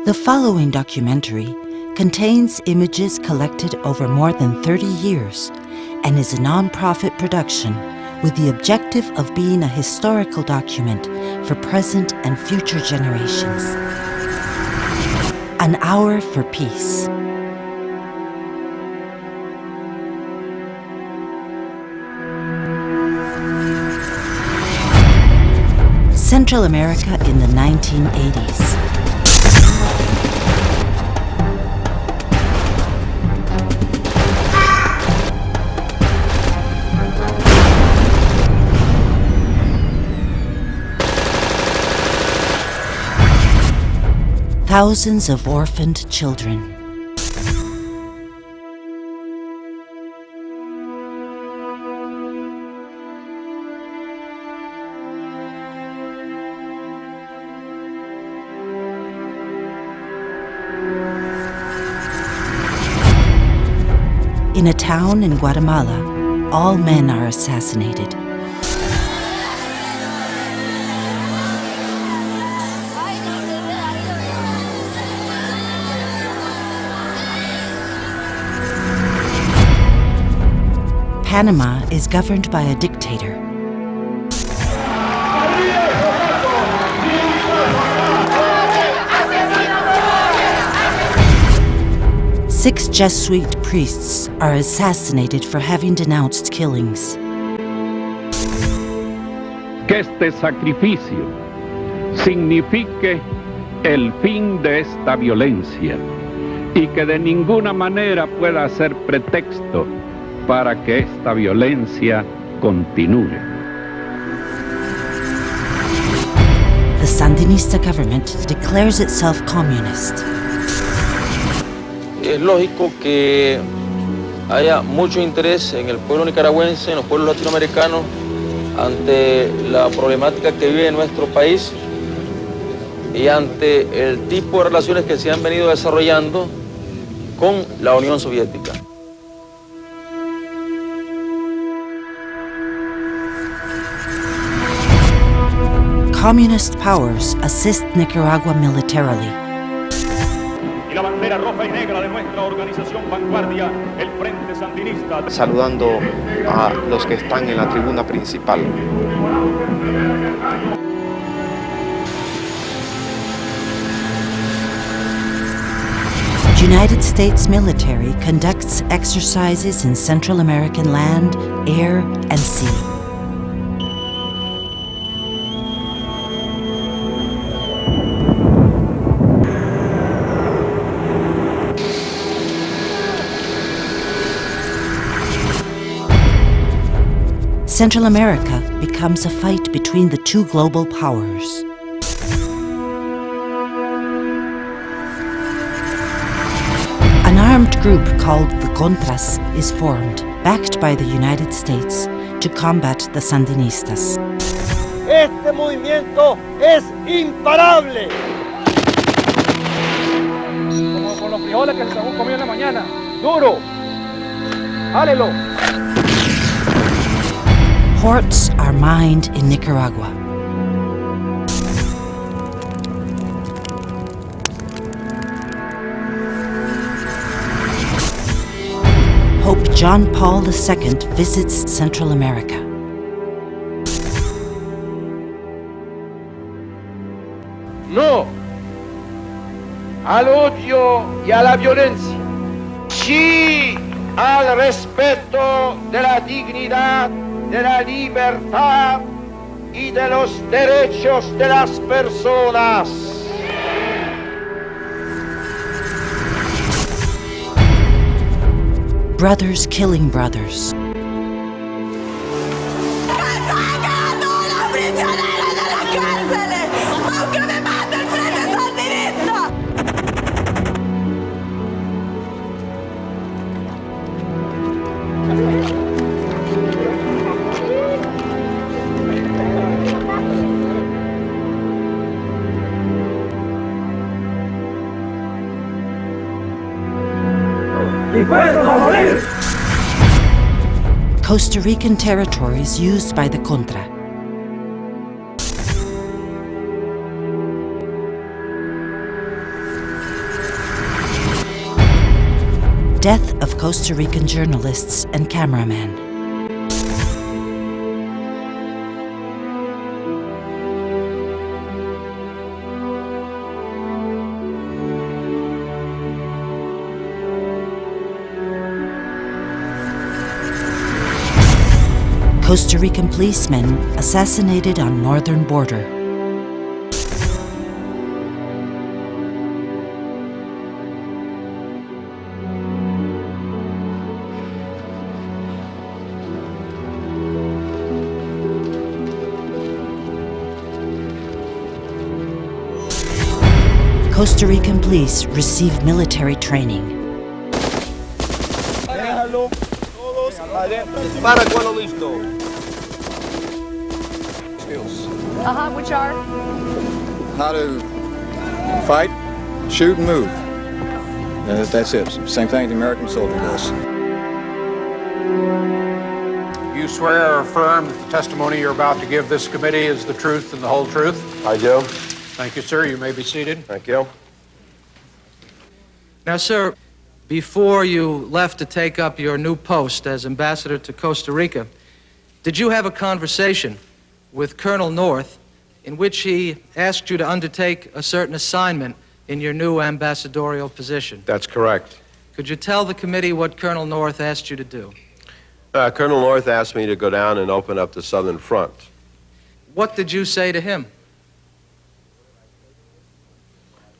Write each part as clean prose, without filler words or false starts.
The following documentary contains images collected over more than 30 years and is a non-profit production with the objective of being a historical document for present and future generations. An Hour for Peace. Central America in the 1980s. Thousands of orphaned children. In a town in Guatemala, all men are assassinated. Panama is governed by a dictator. Six Jesuit priests are assassinated for having denounced killings. Que este sacrificio signifique el fin de esta violencia y que de ninguna manera pueda ser pretexto para que esta violencia continúe. The Sandinista government declares itself communist. Es lógico que haya mucho interés en el pueblo nicaragüense, en los pueblos latinoamericanos, ante la problemática que vive nuestro país y ante el tipo de relaciones que se han venido desarrollando con la Unión Soviética. Communist powers assist Nicaragua militarily. Y la bandera roja y negra de nuestra organización vanguardia, el Frente Sandinista. Saludando a los que están en la tribuna principal. United States military conducts exercises in Central American land, air, and sea. Central America becomes a fight between the two global powers. An armed group called the Contras is formed, backed by the United States, to combat the Sandinistas. Este movimiento es imparable. Como con los frijoles que se comió en la mañana. Duro. Hálelo. Ports are mined in Nicaragua. Pope John Paul II visits Central America. No al odio y a la violencia. Sí al respeto de la dignidad, de la libertad y de los derechos de las personas. Brothers killing brothers. Costa Rican territories used by the Contra. death of Costa Rican journalists and cameraman. Costa Rican policemen assassinated on northern border. Costa Rican police receive military training. Para cuando listo. Skills. Which are? How to fight, shoot, and move. That's it. Same thing the American soldier does. You swear or affirm that the testimony you're about to give this committee is the truth and the whole truth? I do. Thank you, sir. You may be seated. Thank you. Now, sir, before you left to take up your new post as ambassador to Costa Rica, did you have a conversation with Colonel North in which he asked you to undertake a certain assignment in your new ambassadorial position? That's correct. Could you tell the committee what Colonel North asked you to do? Colonel North asked me to go down and open up the Southern Front. What did you say to him?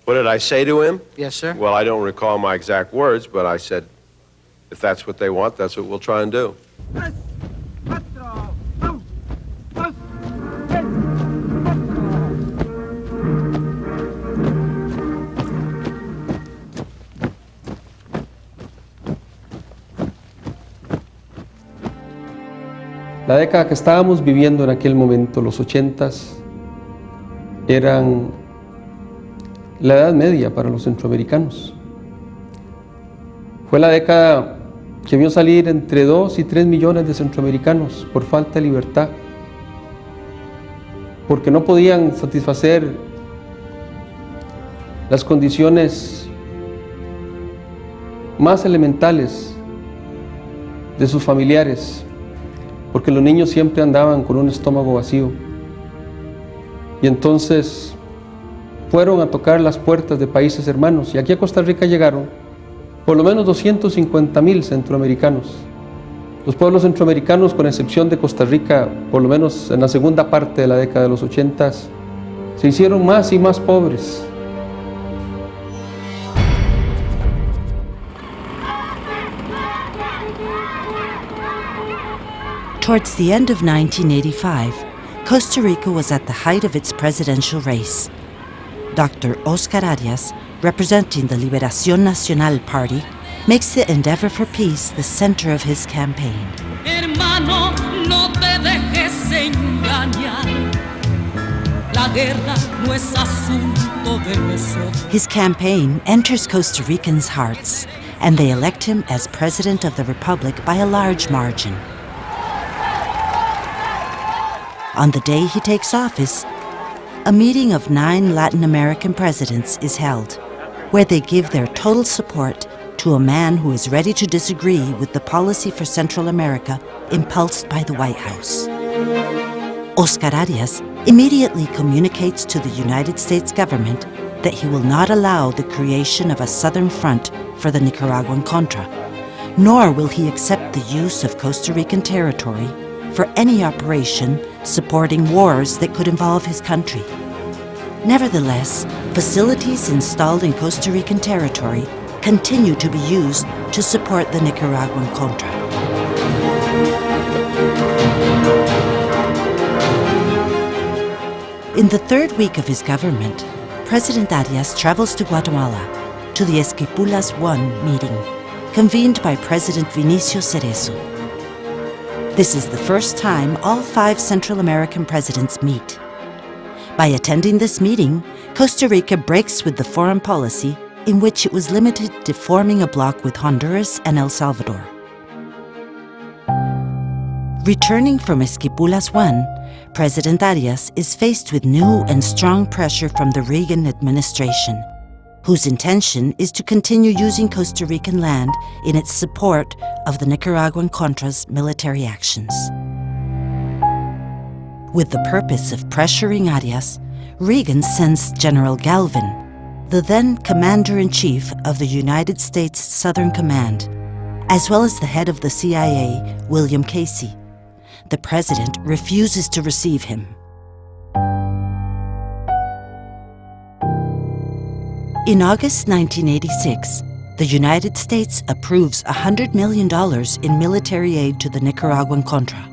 What did I say to him? Yes, sir. Well, I don't recall my exact words, but I said, if that's what they want, that's what we'll try and do. La década que estábamos viviendo en aquel momento, los 80s, eran la Edad Media para los centroamericanos. Fue la década que vio salir entre 2 y 3 millones de centroamericanos por falta de libertad, porque no podían satisfacer las condiciones más elementales de sus familiares, porque los niños siempre andaban con un estómago vacío. Y entonces fueron a tocar las puertas de países hermanos, y aquí a Costa Rica llegaron por lo menos 250,000 centroamericanos. Los pueblos centroamericanos, con excepción de Costa Rica, por lo menos en la segunda parte de la década de los 80s, se hicieron más y más pobres. Towards the end of 1985, Costa Rica was at the height of its presidential race. Dr. Oscar Arias, representing the Liberación Nacional Party, makes the endeavor for peace the center of his campaign. Hermano, no te dejes engañar. La guerra no es asunto de nosotros. His campaign enters Costa Ricans' hearts, and they elect him as President of the Republic by a large margin. On the day he takes office, a meeting of 9 Latin American presidents is held, where they give their total support to a man who is ready to disagree with the policy for Central America impulsed by the White House. Oscar Arias immediately communicates to the United States government that he will not allow the creation of a southern front for the Nicaraguan Contra, nor will he accept the use of Costa Rican territory for any operation supporting wars that could involve his country. Nevertheless, facilities installed in Costa Rican territory continue to be used to support the Nicaraguan Contra. In the third week of his government, President Arias travels to Guatemala to the Esquipulas I meeting, convened by President Vinicio Cerezo. This is the first time all 5 Central American presidents meet. By attending this meeting, Costa Rica breaks with the foreign policy in which it was limited to forming a bloc with Honduras and El Salvador. Returning from Esquipulas I, President Arias is faced with new and strong pressure from the Reagan administration, whose intention is to continue using Costa Rican land in its support of the Nicaraguan Contras' military actions. With the purpose of pressuring Arias, Reagan sends General Galvin, the then Commander-in-Chief of the United States Southern Command, as well as the head of the CIA, William Casey. The president refuses to receive him. In August 1986, the United States approves $100 million in military aid to the Nicaraguan Contra.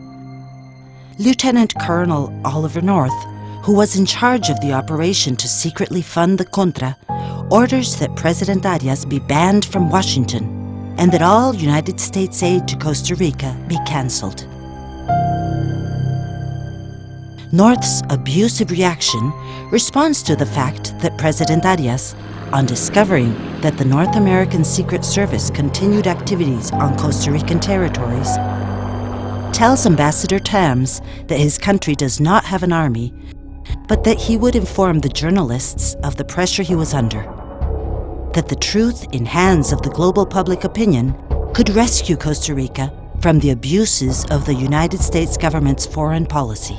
Lieutenant Colonel Oliver North, who was in charge of the operation to secretly fund the Contra, orders that President Arias be banned from Washington and that all United States aid to Costa Rica be canceled. North's abusive reaction responds to the fact that President Arias, on discovering that the North American Secret Service continued activities on Costa Rican territories, tells Ambassador Tams that his country does not have an army, but that he would inform the journalists of the pressure he was under, that the truth in hands of the global public opinion could rescue Costa Rica from the abuses of the United States government's foreign policy.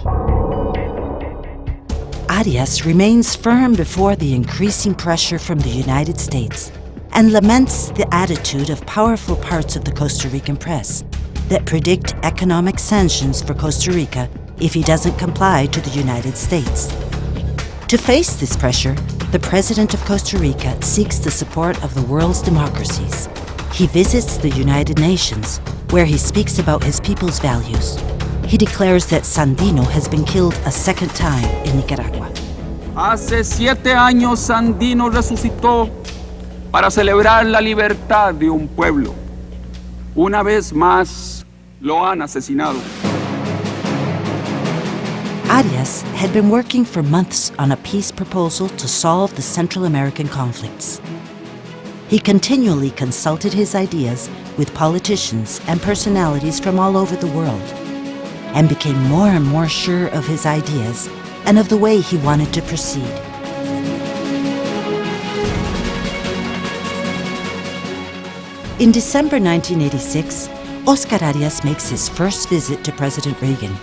Arias remains firm before the increasing pressure from the United States and laments the attitude of powerful parts of the Costa Rican press that predict economic sanctions for Costa Rica if he doesn't comply to the United States. To face this pressure, the president of Costa Rica seeks the support of the world's democracies. He visits the United Nations, where he speaks about his people's values. He declares that Sandino has been killed a second time in Nicaragua. Hace 7 años Sandino resucitó para celebrar la libertad de un pueblo. Una vez más lo han asesinado. Arias had been working for months on a peace proposal to solve the Central American conflicts. He continually consulted his ideas with politicians and personalities from all over the world, and became more and more sure of his ideas and of the way he wanted to proceed. In December 1986, Oscar Arias makes his first visit to President Reagan.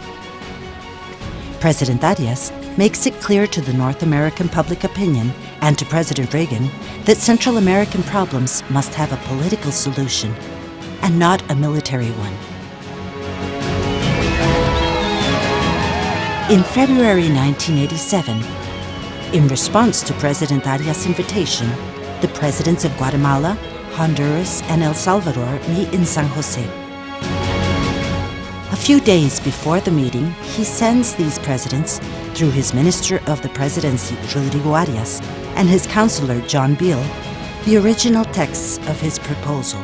President Arias makes it clear to the North American public opinion and to President Reagan that Central American problems must have a political solution and not a military one. In February 1987, in response to President Arias' invitation, the presidents of Guatemala, Honduras, and El Salvador meet in San Jose. A few days before the meeting, he sends these presidents, through his Minister of the Presidency, Rodrigo Arias, and his counselor, John Beale, the original texts of his proposal,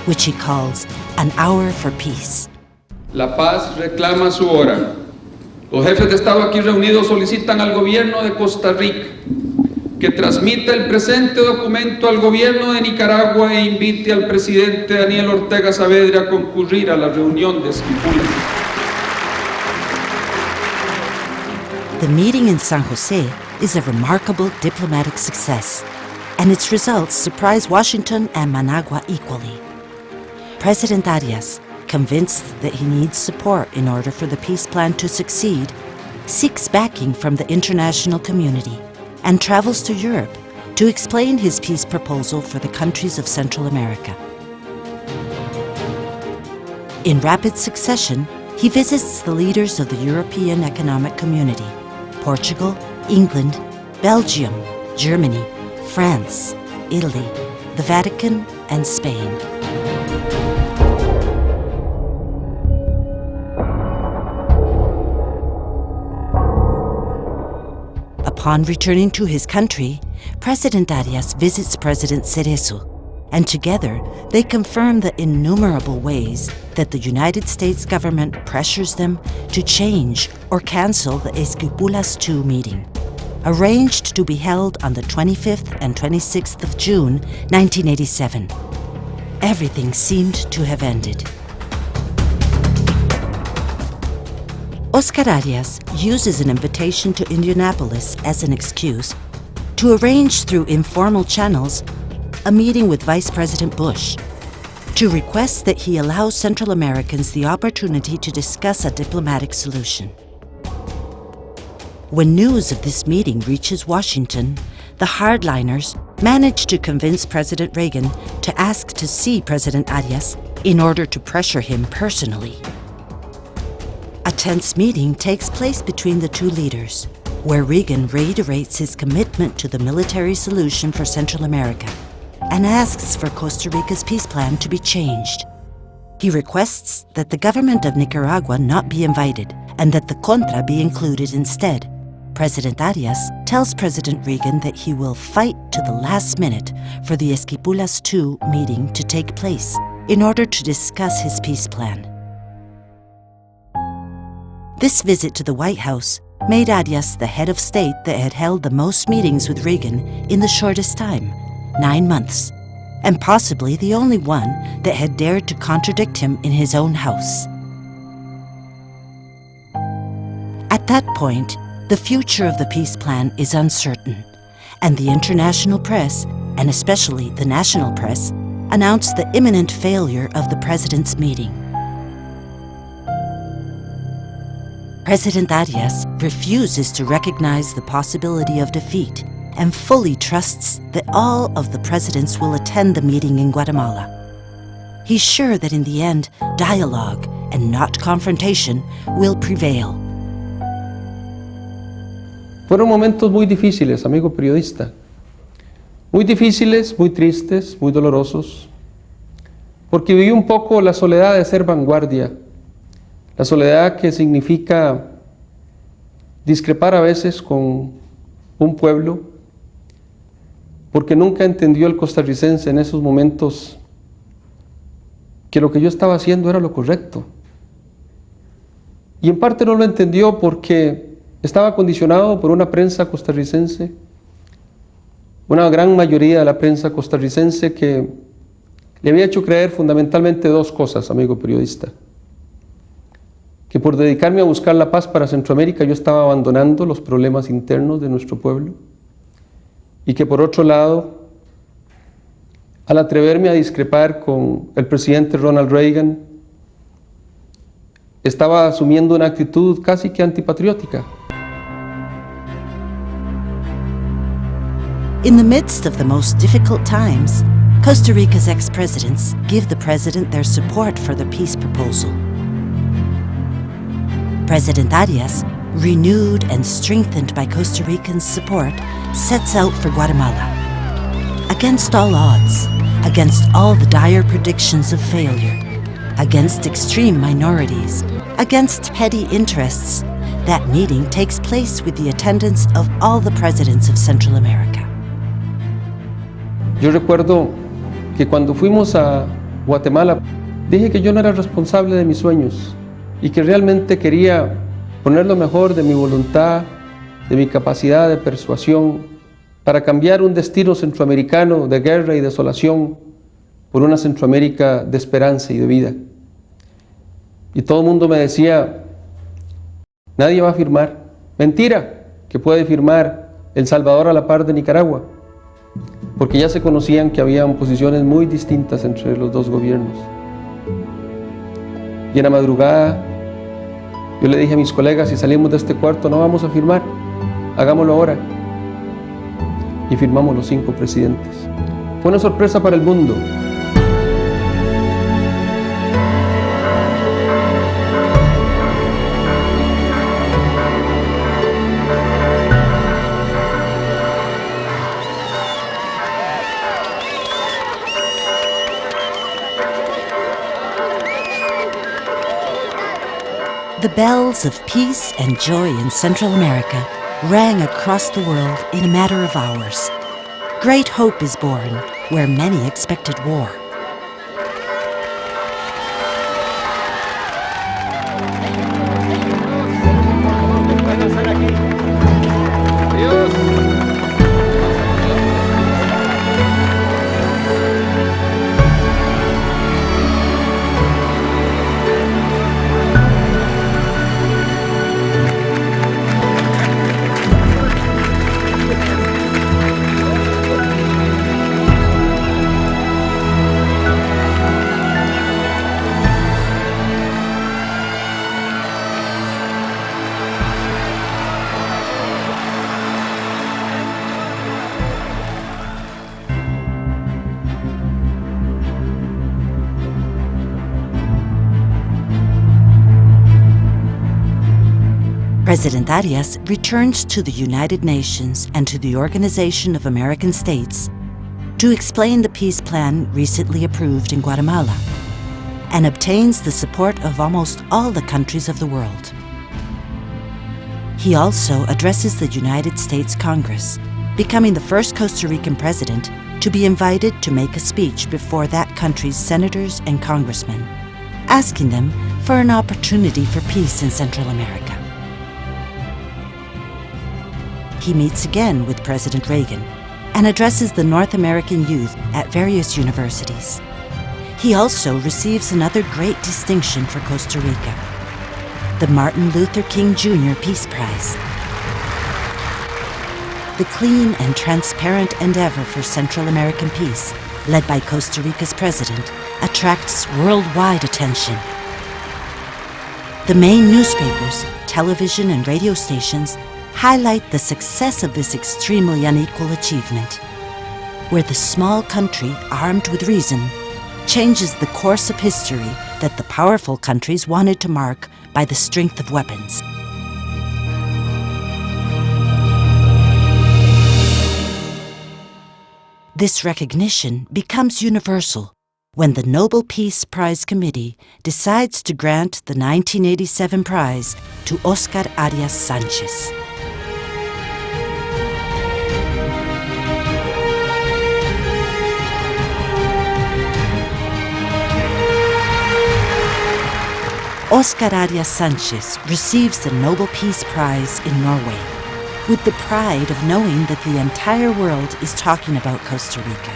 which he calls An Hour for Peace. La paz reclama su hora. Los jefes de Estado aquí reunidos solicitan al gobierno de Costa Rica que transmita el presente documento al gobierno de Nicaragua e invite al presidente Daniel Ortega Saavedra a concurrir a la reunión de Esquipulas. The meeting in San Jose is a remarkable diplomatic success, and its results surprise Washington and Managua equally. President Arias, convinced that he needs support in order for the peace plan to succeed, seeks backing from the international community and travels to Europe to explain his peace proposal for the countries of Central America. In rapid succession, he visits the leaders of the European Economic Community, Portugal, England, Belgium, Germany, France, Italy, the Vatican, and Spain. Upon returning to his country, President Arias visits President Cerezo, and together they confirm the innumerable ways that the United States government pressures them to change or cancel the Esquipulas II meeting, arranged to be held on the 25th and 26th of June, 1987. Everything seemed to have ended. Oscar Arias uses an invitation to Indianapolis as an excuse to arrange through informal channels a meeting with Vice President Bush, to request that he allow Central Americans the opportunity to discuss a diplomatic solution. When news of this meeting reaches Washington, the hardliners manage to convince President Reagan to ask to see President Arias in order to pressure him personally. A tense meeting takes place between the two leaders, where Reagan reiterates his commitment to the military solution for Central America and asks for Costa Rica's peace plan to be changed. He requests that the government of Nicaragua not be invited and that the Contra be included instead. President Arias tells President Reagan that he will fight to the last minute for the Esquipulas II meeting to take place in order to discuss his peace plan. This visit to the White House made Arias the head of state that had held the most meetings with Reagan in the shortest time, 9 months, and possibly the only one that had dared to contradict him in his own house. At that point, the future of the peace plan is uncertain, and the international press, and especially the national press, announced the imminent failure of the president's meeting. President Arias refuses to recognize the possibility of defeat and fully trusts that all of the presidents will attend the meeting in Guatemala. He's sure that in the end, dialogue and not confrontation will prevail. Fueron momentos muy difíciles, amigo periodista. Muy difíciles, muy tristes, muy dolorosos, porque viví un poco la soledad de ser vanguardia, la soledad que significa discrepar a veces con un pueblo, porque nunca entendió el costarricense en esos momentos que lo que yo estaba haciendo era lo correcto. Y en parte no lo entendió porque estaba condicionado por una prensa costarricense, una gran mayoría de la prensa costarricense que le había hecho creer fundamentalmente dos cosas, amigo periodista. Que por dedicarme a buscar la paz para Centroamérica yo estaba abandonando los problemas internos de nuestro pueblo, y que por otro lado, al atreverme a discrepar con el presidente Ronald Reagan, estaba asumiendo una actitud casi que antipatriótica. In the midst of the most difficult times, Costa Rica's ex-presidents give the president their support for the peace proposal. President Arias, renewed and strengthened by Costa Ricans' support, sets out for Guatemala. Against all odds, against all the dire predictions of failure, against extreme minorities, against petty interests, that meeting takes place with the attendance of all the presidents of Central America. Yo recuerdo que cuando fuimos a Guatemala, dije que yo no era responsable de mis sueños y que realmente quería poner lo mejor de mi voluntad, de mi capacidad de persuasión para cambiar un destino centroamericano de guerra y desolación por una Centroamérica de esperanza y de vida. Y todo el mundo me decía, nadie va a firmar. Mentira, que puede firmar El Salvador a la par de Nicaragua, porque ya se conocían que habían posiciones muy distintas entre los dos gobiernos. Y en la madrugada yo le dije a mis colegas, si salimos de este cuarto no vamos a firmar, hagámoslo ahora. Y firmamos los 5 presidentes. Fue una sorpresa para el mundo. The bells of peace and joy in Central America rang across the world in a matter of hours. Great hope is born where many expected war. President Arias returns to the United Nations and to the Organization of American States to explain the peace plan recently approved in Guatemala, and obtains the support of almost all the countries of the world. He also addresses the United States Congress, becoming the first Costa Rican president to be invited to make a speech before that country's senators and congressmen, asking them for an opportunity for peace in Central America. He meets again with President Reagan and addresses the North American youth at various universities. He also receives another great distinction for Costa Rica, the Martin Luther King Jr. Peace Prize. The clean and transparent endeavor for Central American peace, led by Costa Rica's president, attracts worldwide attention. The main newspapers, television, and radio stations highlight the success of this extremely unequal achievement, where the small country, armed with reason, changes the course of history that the powerful countries wanted to mark by the strength of weapons. This recognition becomes universal when the Nobel Peace Prize Committee decides to grant the 1987 prize to Oscar Arias Sanchez. Oscar Arias Sanchez receives the Nobel Peace Prize in Norway, with the pride of knowing that the entire world is talking about Costa Rica,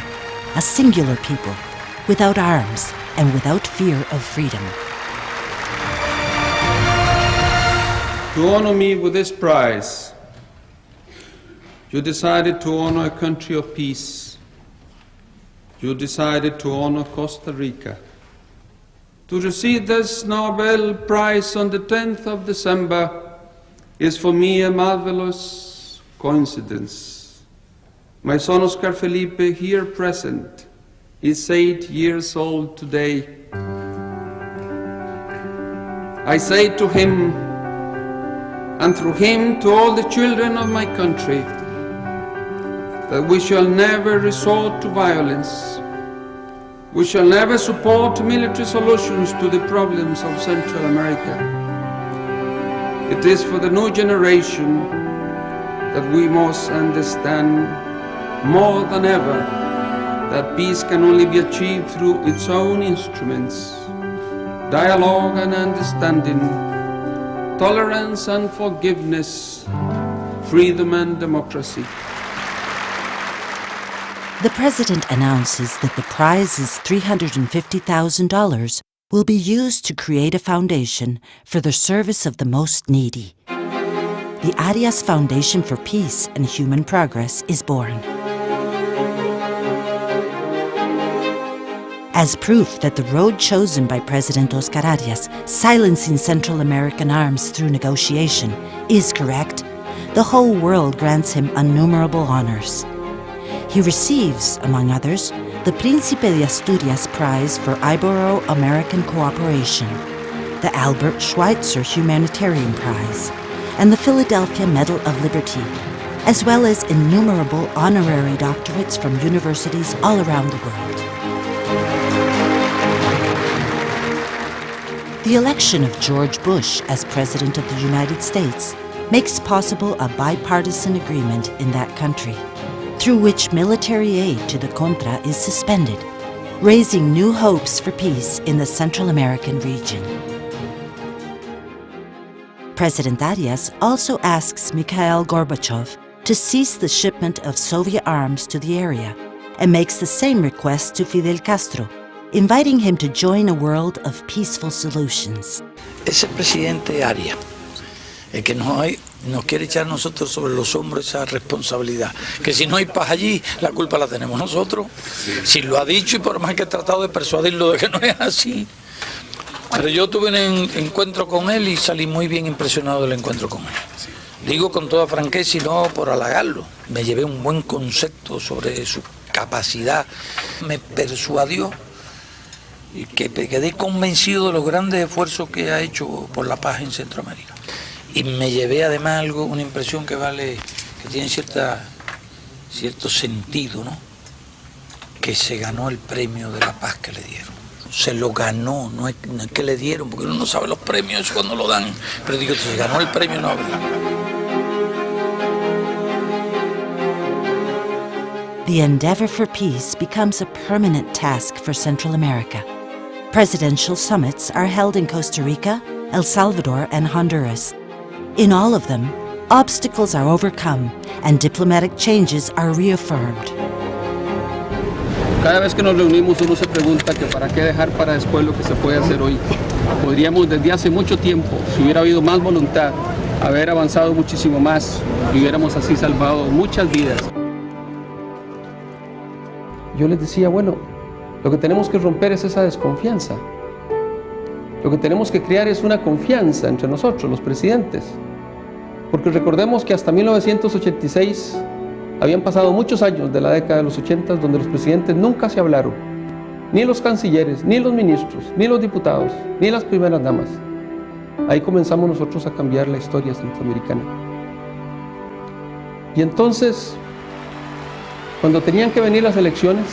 a singular people, without arms and without fear of freedom. To honor me with this prize, you decided to honor a country of peace. You decided to honor Costa Rica. To receive this Nobel Prize on the 10th of December is for me a marvelous coincidence. My son Oscar Felipe, here present, is 8 years old today. I say to him, and through him to all the children of my country, that we shall never resort to violence. We shall never support military solutions to the problems of Central America. It is for the new generation that we must understand more than ever that peace can only be achieved through its own instruments: dialogue and understanding, tolerance and forgiveness, freedom and democracy. The president announces that the prize's $350,000 will be used to create a foundation for the service of the most needy. The Arias Foundation for Peace and Human Progress is born. As proof that the road chosen by President Oscar Arias, silencing Central American arms through negotiation, is correct, the whole world grants him innumerable honors. He receives, among others, the Príncipe de Asturias Prize for Ibero-American Cooperation, the Albert Schweitzer Humanitarian Prize, and the Philadelphia Medal of Liberty, as well as innumerable honorary doctorates from universities all around the world. The election of George Bush as President of the United States makes possible a bipartisan agreement in that country, through which military aid to the Contra is suspended, raising new hopes for peace in the Central American region. President Arias also asks Mikhail Gorbachev to cease the shipment of Soviet arms to the area, and makes the same request to Fidel Castro, inviting him to join a world of peaceful solutions. Ese presidente Arias, el que nos quiere echar nosotros sobre los hombros esa responsabilidad, que si no hay paz allí, la culpa la tenemos nosotros. Si lo ha dicho y por más que he tratado de persuadirlo de que no es así. Pero yo tuve un encuentro con él y salí muy bien impresionado del encuentro con él. Digo con toda franqueza y no por halagarlo. Me llevé un buen concepto sobre su capacidad. Me persuadió y que quedé convencido de los grandes esfuerzos que ha hecho por la paz en Centroamérica. Y me llevé además algo, una impresión que tiene cierto sentido, ¿no? Que se ganó el premio de la paz que le dieron. Se lo ganó, no es que le dieron, porque uno no sabe los premios, eso cuando lo dan, pero digo, se ganó el premio Nobel. The endeavor for peace becomes a permanent task for Central America. Presidential summits are held in Costa Rica, El Salvador, and Honduras. In all of them, obstacles are overcome and diplomatic changes are reaffirmed. Cada vez que nos reunimos uno se pregunta que para qué dejar para después lo que se puede hacer hoy. Podríamos desde hace mucho tiempo, si hubiera habido más voluntad, haber avanzado muchísimo más y hubiéramos así salvado muchas vidas. Yo les decía, bueno, lo que tenemos que romper es esa desconfianza. Lo que tenemos que crear es una confianza entre nosotros, los presidentes. Porque recordemos que hasta 1986 habían pasado muchos años de la década de los 80 donde los presidentes nunca se hablaron. Ni los cancilleres, ni los ministros, ni los diputados, ni las primeras damas. Ahí comenzamos nosotros a cambiar la historia centroamericana. Y entonces, cuando tenían que venir las elecciones,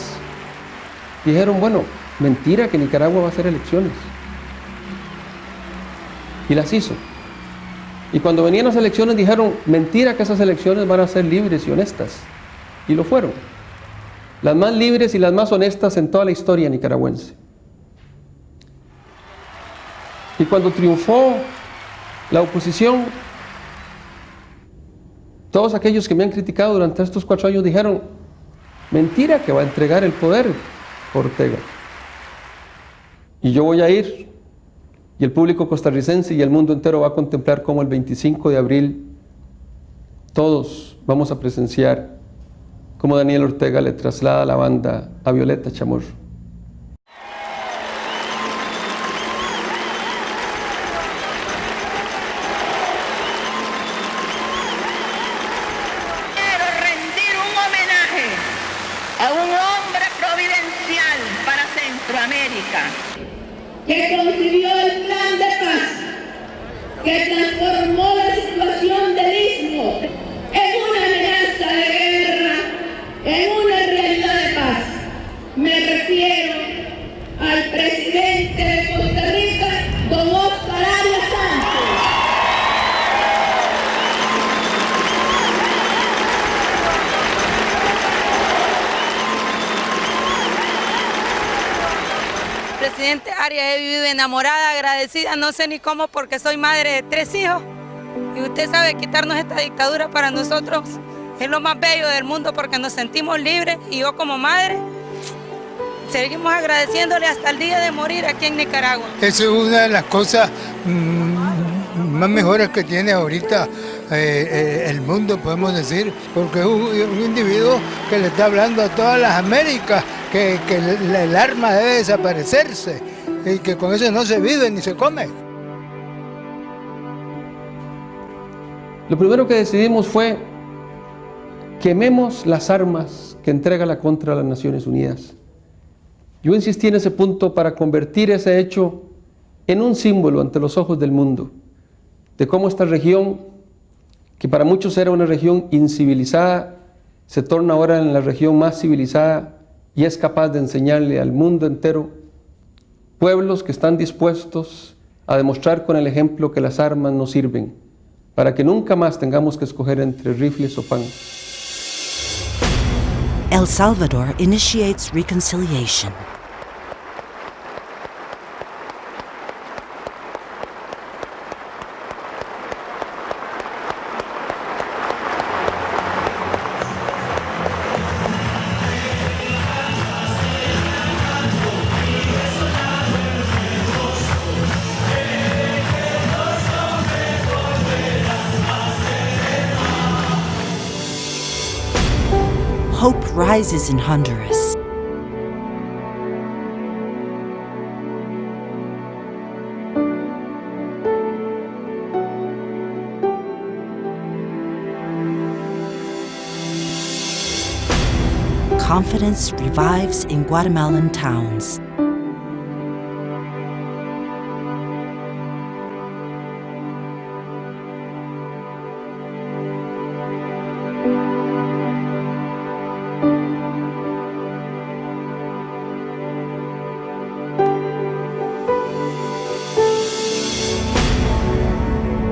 dijeron, bueno, mentira que Nicaragua va a hacer elecciones. Y las hizo. Y cuando venían las elecciones dijeron, mentira que esas elecciones van a ser libres y honestas. Y lo fueron. Las más libres y las más honestas en toda la historia nicaragüense. Y cuando triunfó la oposición, todos aquellos que me han criticado durante estos 4 años dijeron, mentira que va a entregar el poder Ortega. Y yo voy a ir, y el público costarricense y el mundo entero va a contemplar cómo el 25 de abril todos vamos a presenciar cómo Daniel Ortega le traslada la banda a Violeta Chamorro. Quiero rendir un homenaje a un hombre providencial para Centroamérica, que concibió el plan de paz, que transformó la situación del Istmo en una amenaza de guerra, en una realidad de paz. Me refiero al presidente de Costa Rica, don Oscar Arias Sánchez. Presidente Arias, he vivido enamorada, agradecida, no sé ni cómo porque soy madre de 3 hijos. Y usted sabe, quitarnos esta dictadura para nosotros es lo más bello del mundo porque nos sentimos libres y yo como madre seguimos agradeciéndole hasta el día de morir aquí en Nicaragua. Eso es una de las cosas más mejores que tiene ahorita el mundo, podemos decir, porque es un individuo que le está hablando a todas las Américas que el arma debe desaparecerse y que con eso no se vive ni se come. Lo primero que decidimos fue quememos las armas que entrega la contra las Naciones Unidas. Yo insistí en ese punto para convertir ese hecho en un símbolo ante los ojos del mundo, de cómo esta región, que para muchos era una región incivilizada, se torna ahora en la región más civilizada y es capaz de enseñarle al mundo entero pueblos que están dispuestos a demostrar con el ejemplo que las armas no sirven, para que nunca más tengamos que escoger entre rifles o pan. El Salvador initiates reconciliation. Hope rises in Honduras. Confidence revives in Guatemalan towns.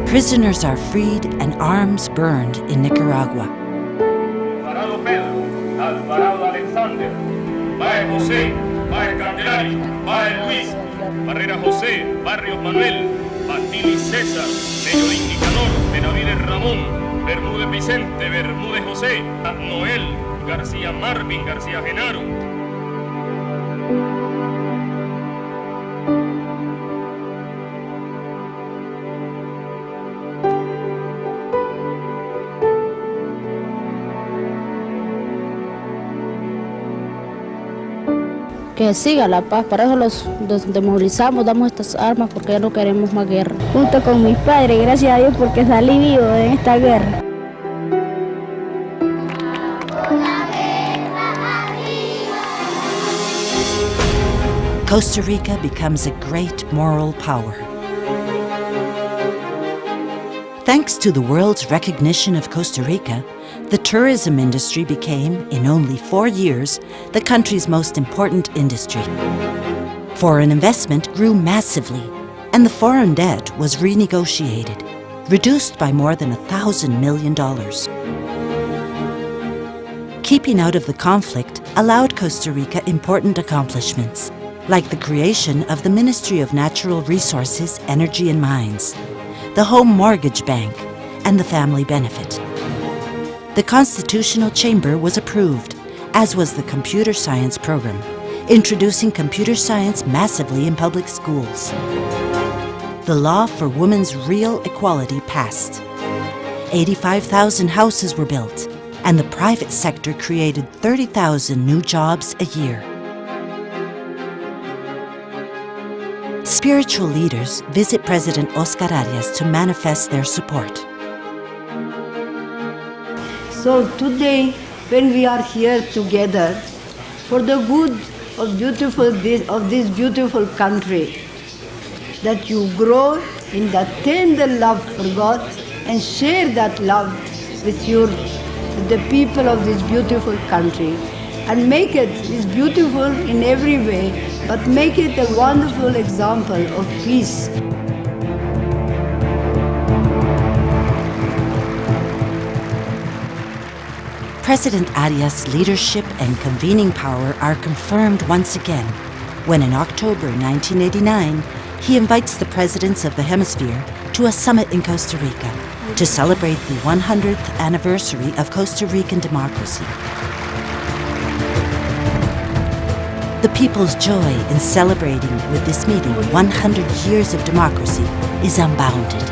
Prisoners are freed and arms burned in Nicaragua. Alvarado Pedro, Alvarado Alexander, Baez José, Baez Candelario, Baez Luis, Barrera José, Barrios Manuel, Bastili César, Bellorín Nicanor, Benavides Ramón, Bermúdez Vicente, Bermúdez José, Noel, García Marvin, García Genaro. Que siga la paz, para eso los desmovilizamos, damos estas armas porque ya no queremos más guerra. Junto con mis padres, gracias a Dios porque salí vivo de esta guerra. Costa Rica becomes a great moral power. Thanks to the world's recognition of Costa Rica, the tourism industry became, in only 4 years, the country's most important industry. Foreign investment grew massively, and the foreign debt was renegotiated, reduced by more than $1,000 million. Keeping out of the conflict allowed Costa Rica important accomplishments, like the creation of the Ministry of Natural Resources, Energy and Mines, the Home Mortgage Bank, and the Family Benefit. The Constitutional Chamber was approved, as was the Computer Science program, introducing computer science massively in public schools. The law for women's real equality passed. 85,000 houses were built, and the private sector created 30,000 new jobs a year. Spiritual leaders visit President Oscar Arias to manifest their support. So today, when we are here together, for the good of this beautiful country, that you grow in that tender love for God and share that love with the people of this beautiful country, and make it beautiful in every way, but make it a wonderful example of peace. President Arias' leadership and convening power are confirmed once again when in October 1989, he invites the presidents of the hemisphere to a summit in Costa Rica to celebrate the 100th anniversary of Costa Rican democracy. The people's joy in celebrating with this meeting 100 years of democracy is unbounded.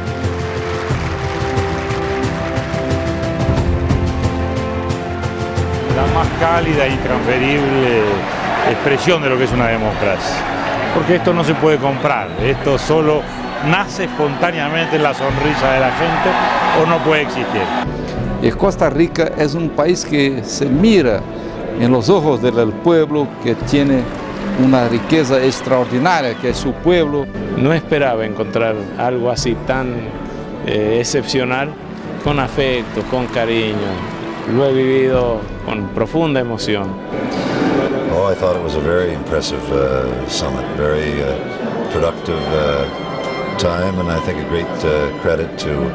La más cálida e intransferible expresión de lo que es una democracia. Porque esto no se puede comprar, esto solo nace espontáneamente en la sonrisa de la gente o no puede existir. Y Costa Rica es un país que se mira en los ojos del pueblo, que tiene una riqueza extraordinaria, que es su pueblo. No esperaba encontrar algo así tan excepcional, con afecto, con cariño. Lo he vivido con profunda emoción. Oh, I thought it was a very impressive summit, very productive time, and I think a great credit to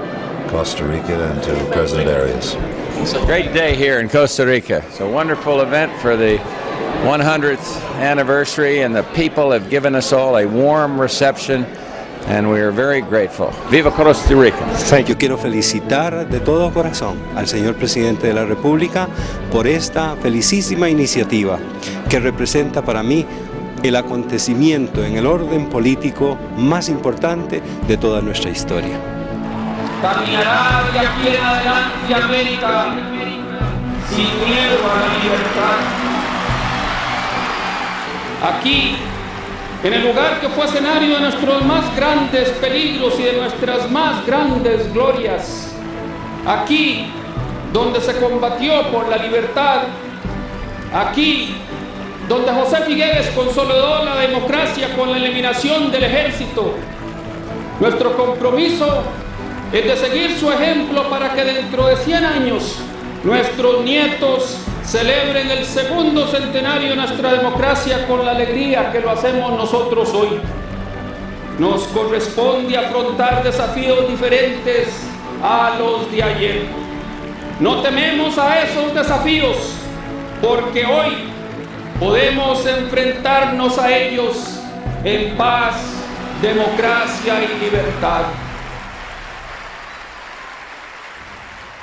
Costa Rica and to President Arias. It's a great day here in Costa Rica. It's a wonderful event for the 100th anniversary, and the people have given us all a warm reception, and we are very grateful. Viva Costa Rica. Yo quiero felicitar de todo corazón al señor presidente de la República por esta felicísima iniciativa que representa para mí el acontecimiento en el orden político más importante de toda nuestra historia. Caminará de aquí en adelante América sin miedo a la libertad. Aquí, en el lugar que fue escenario de nuestros más grandes peligros y de nuestras más grandes glorias. Aquí, donde se combatió por la libertad. Aquí, donde José Figueres consolidó la democracia con la eliminación del ejército. Nuestro compromiso es de seguir su ejemplo para que dentro de 100 años nuestros nietos celebren el segundo centenario de nuestra democracia con la alegría que lo hacemos nosotros hoy. Nos corresponde afrontar desafíos diferentes a los de ayer. No tememos a esos desafíos, porque hoy podemos enfrentarnos a ellos en paz, democracia y libertad.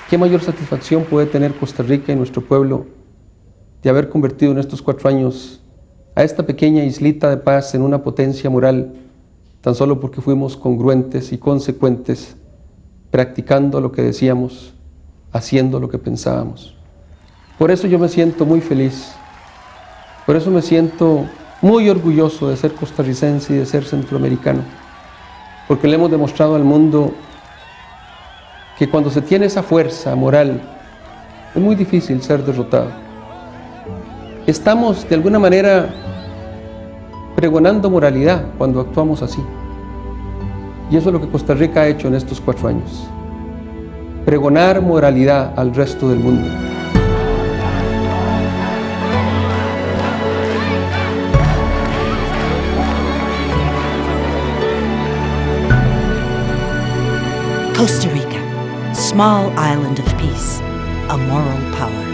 ¿Qué mayor satisfacción puede tener Costa Rica y nuestro pueblo de haber convertido en estos 4 años a esta pequeña islita de paz en una potencia moral, tan solo porque fuimos congruentes y consecuentes, practicando lo que decíamos, haciendo lo que pensábamos? Por eso yo me siento muy feliz, por eso me siento muy orgulloso de ser costarricense y de ser centroamericano, porque le hemos demostrado al mundo que cuando se tiene esa fuerza moral, es muy difícil ser derrotado. Estamos de alguna manera pregonando moralidad cuando actuamos así. Y eso es lo que Costa Rica ha hecho en estos 4 años. Pregonar moralidad al resto del mundo. Costa Rica, small island of peace, a moral power.